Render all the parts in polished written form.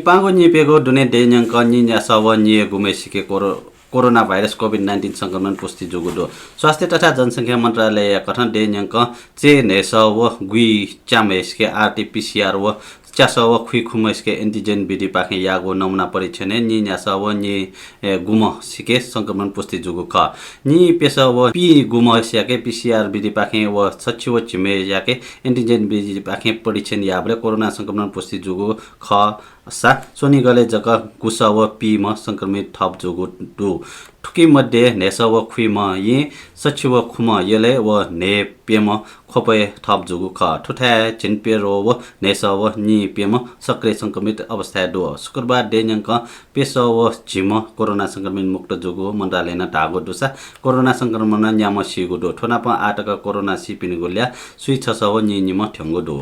Nipango Nipego Dune Denyang Kanya Sawa Nye Gumesike corona virus COVID-19 संक्रमण पुष्टि जुगुदो स्वास्थ्य तथा जनसंख्या मन्त्रालय कथन देन्यंक चे नेसव गुई चामेसके आरटीपीसीआर व चासव खुइ खुमसके एन्टिजेन विधि पाखे यागो नमुना परीक्षण नि न्यासव नि गुम सिके संक्रमण पुष्टि जुगु ख नि पेसव पी गुम सिके पीसीआर विधि पाखे व सचिव चिमे याके एन्टिजेन विधि पाखे परीक्षण याबले कोरोना संक्रमण पुष्टि जुगु ख सा सोनी गले जग गुसव पी म संक्रमित थप जुगु दु ठुकी मध्ये नेसव खुइ म ये सचिव खुम यले व ने पेम खोपे थप जुगु ख ठुठा चिनपेरो व नेसव नि पेम सक्रिय संक्रमित अवस्था दो शुक्रबार देन्यंक पेसव झिम कोरोना संक्रमित मुक्त जुगु मन्त्रालय न टागो दुसा कोरोना संक्रमण न्याम सिगु दो ठोनाप आटक कोरोना सिपिन गुल्या सुइ छसव नि निम ठंगु दो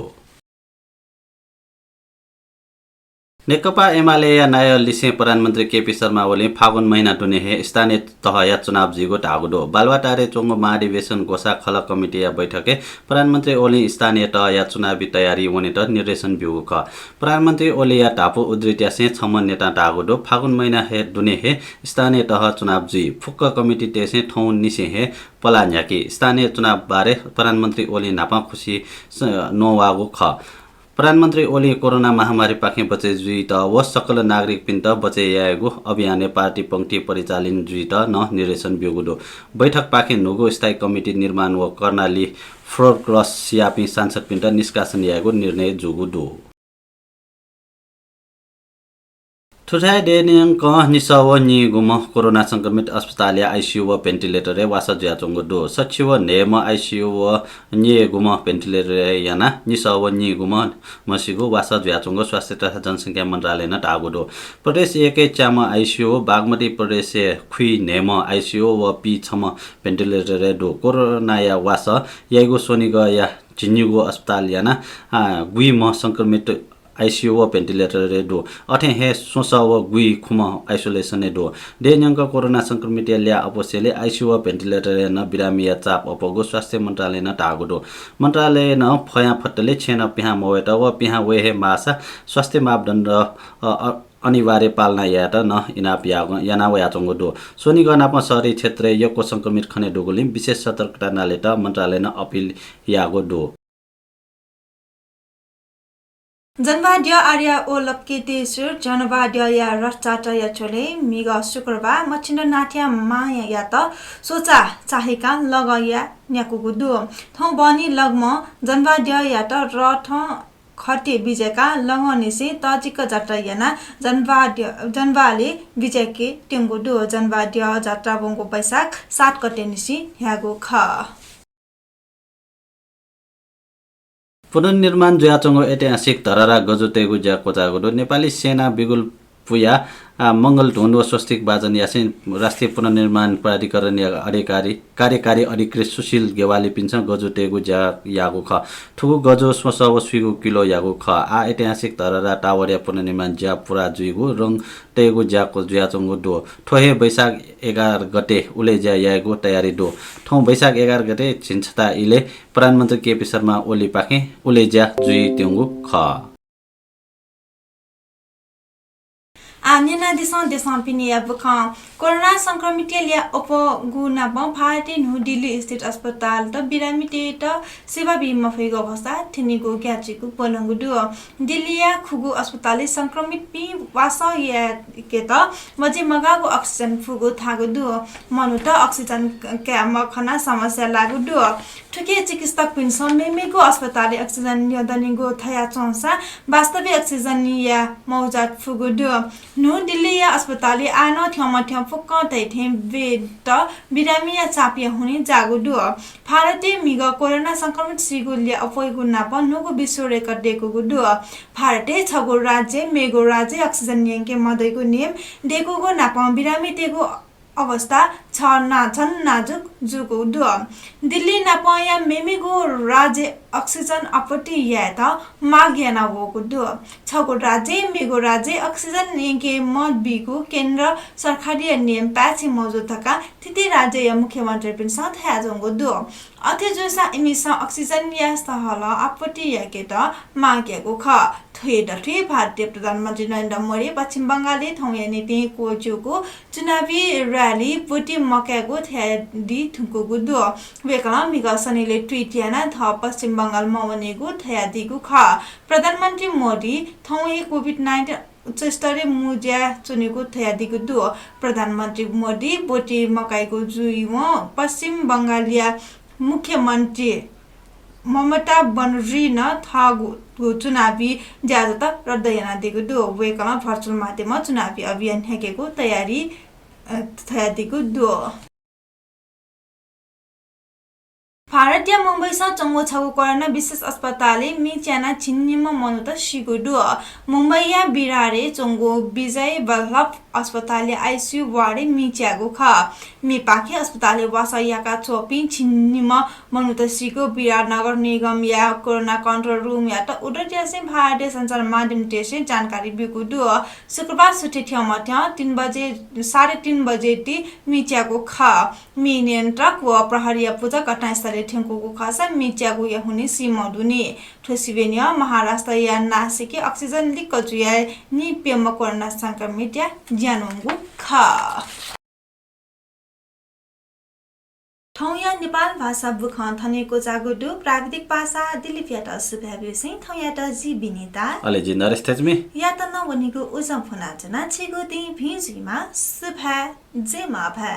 नेकपा एमाले नयाँ लिसे प्रधानमन्त्री केपी शर्मा ओली फागुन महिना टुने स्थानीय तह या चुनाव जिगो ढागुडो बालवाटारे चोंगो महाधिवेशन घोषा खल कमिटी या बैठके प्रधानमन्त्री ओली स्थानीय तह या चुनावी तयारी होने त निर्देशन बिउ ख प्रधानमन्त्री ओली या टापु उद्रित्या से छमन नेता ढागुडो फागुन महिना हे दुने हे स्थानीय तह चुनाव जी फुक्क कमिटी तेसे ठौ निसे हे पलान्याकी स्थानीय चुनाव बारे प्रधानमन्त्री ओली नापा खुशी नोवागो ख प्रधानमन्त्री ओली कोरोना महामारी पाखे बचे जुई त व सकल नागरिक पिन्त बचे यागो अभियान पार्टी पंक्ति परिचालन जुई त न निर्देशन बिगुदो बैठक पाखे नुगो स्थायी कमिटी निर्माण व कर्णाली फ्लोर क्रस सियापी सांसद पिन्त निष्कासन यागो निर्णय जुगुदो ठुठा देनियङ क निसव नि गुम कोरोना संक्रमित अस्पताल या आईसीयू व भेन्टिलेटर रे वासा ज्याचोंगो दो सचिव नेम आईसीयू व नि गुम भेन्टिलेटर याना निसव नि गुम मसिगो वासा ज्याचोंगो स्वास्थ्य तथा जनसंख्या मन्त्रालय न टागो दो प्रदेश एकै चाम आईसीयू बागमती प्रदेश खुइ नेम आईसीयू व पी छम भेन्टिलेटर रे दो कोरोना या वासा यागो सोनिगो या जिन्युगो अस्पताल याना गुइ म संक्रमित आईसीयू व भेन्टिलेटर रे दो अथे हे सोसा व गुइ खुम आइसोलेसन दो देन्यंक कोरोना संक्रमित ल्या अपोसेले आईसीयू व भेन्टिलेटर न बिरामी चाप अपगो स्वास्थ्य मन्त्रालय न टागो दो मन्त्रालय न फया फट्टले छेन पिहा मोवेट व पिहा वेहे मासा स्वास्थ्य मापदण्ड अनिवार्य पालना यात न इनाप यानाव याचोंगो दो सोनी गनाप शहरी क्षेत्र यको संक्रमित खने डोगोलिम विशेष सतर्कता नाले त मन्त्रालय न अपील यागो दो जनवाद्य आर्या ओ लक्की तेसुर जनवाद्य या रचाट या छोले मिग शुक्रबार मचिन्द नाट्या माया या त सोचा चाहेका लगया न्याकुगुदु थौ बनी लगम जनवाद्य या त रथ खटे विजयका लगनिसे तजिक जात्रा याना जनवाले विजयके टेंगुदु जनवाद्य जात्रा बंगो बैशाख 7 गते निसी ह्यागो ख पुनर्निर्माण ज्याचोंगो ऐतिहासिक धरहरा गजुतेगु ज्या कोचागुदो नेपाली सेना बिगुल पुया मंगल ढुण्ड व स्वस्तिक बाजन यासिन राष्ट्रिय पुनर्निर्माण प्राधिकरण या कार्यकारी अधिकृत सुशील गेवाली पिन्छ गजुतेगु ज्या यागु ख ठुगु गजो स्वसव स्विगु किलो यागु ख आ ऐतिहासिक धरहरा टावरिया पुनर्निर्माण ज्या पुरा जुइगु रङ तेगु ज्याको ज्याचोंगु दो ठोहे बैशाख 11 गते उले ज्या यागु तयारी दो ठौ बैशाख 11 गते छिन्छता इले प्रधानमन्त्री केपी शर्मा ओली पाखे उले ज्या जुइ तेंगु ख आन्यना देशों पिनी अब कोरोना संक्रमित लिया उपगुना भारतीय न्यू दिल्ली स्थित अस्पताल त बिरामिते त सेवा बीमा फैगो अवस्था थिनिगो ग्याचिको पलंगु दु दिल्लीया खुगु अस्पताल संक्रमित पि वासा या के त मजे मगागो अक्सिजन फुगु थागु दु मनु त अक्सिजन के मखना समस्या लागु दु ठुके चिकित्सक पिन समेमेगो अस्पताल अक्सिजन यदनिगो थया चौसा वास्तविक अक्सिजन या मौजात फुगु दु न्यू दिल्ली या अस्पताल आन थ्यम फुक्क तैथे वेद बिरामी या चापिया हुने जागु दु भारतीय मिग कोरोना संक्रमित सिगुल्य अपोइगु नाप नुगु विश्व रेकर्ड देगु दु भारतीय छगु राज्य मेगु राज्य अक्सिजन यंके मदैगु नियम देगुगु नाप बिरामी तेगु अवस्था छ छन् नाजुक जुगु दु दिल्ली नपाया मेमिगो राज्य ऑक्सीजन अपटी या त माग्या न वगु दु छगु राज्य मेगु राज्य ऑक्सीजन नेके मत बिगु केन्द्र सरकारी नियम पाछि मौजूद थका तिती राज्य या मुख्यमन्त्री पिन साथ हाजंगु दु अथे जोसा इमिसा ऑक्सीजन या स्थल अपटी या के त माग्यागु ख थेडथे भारतीय प्रधानमन्त्री नरेन्द्र मोदी पश्चिम बंगालले थौया नीति कोजुको चुनावी र्याली पुटी मक्यागु थ्यादी थुकुगु दु वेकला मिगसनीले ट्वीट याना थ पश्चिम बंगाल मवनेगु थ्यादिगु ख प्रधानमन्त्री मोदी थौया कोभिड-19 उच्चस्तरीय मुज्या चुनेको थ्यादिगु दु प्रधानमन्त्री मोदी बोटी मकाइको जुइमो पश्चिम बंगालिया मुख्यमन्त्री ममता बनर्जी न थागु चुनावी ज्यादाता रद्द याना दिगु दु वेकला भर्चुअल माध्यममा चुनावी अभियान हेकेको तयारी थ्यादिगु दु भारतीय मुम्बईसा चंगो छगु कोरोना विशेष अस्पतालले मिच्याना छिन्नीमा मनुत सिगुडु मुम्बईया बिरारे चंगो विजय वल्लभ अस्पतालले आईसीयू वार्डे मिच्यागु ख मिपाखे अस्पतालले वासयाका चोपी छिन्नीमा मनुत सिगु बिरार नगर निगम या कोरोना कन्ट्रोल रुम या त उडटियासे भारतीय सञ्चार माध्यम टेसे जानकारी बिगुडु शुक्रबार सुटे ठ्यामथ्या 3 बजे 3:30 बजे टी मिच्यागु ख मि नियन्त्रक व प्रहरी पूजा घटनास्थल ठेंकुको खासा मिच्यागु या हुने सिमदुनी ठोसिबेनिया महाराष्ट्र या नासिके ऑक्सीजन लिक जुया नि पेम कोरोना संक्रमित या ज्यानोंगु खा थौया नेपाल भाषा बुखान थनेको जागुडु प्राकृतिक भाषा दिलिपियाटा सुभाबिसि थौयाटा जी बिनेता अले जी नरेश तेजमी या त नवनिको उजम फुना जना छेगु ति भिजिमा सुभा जेमा भा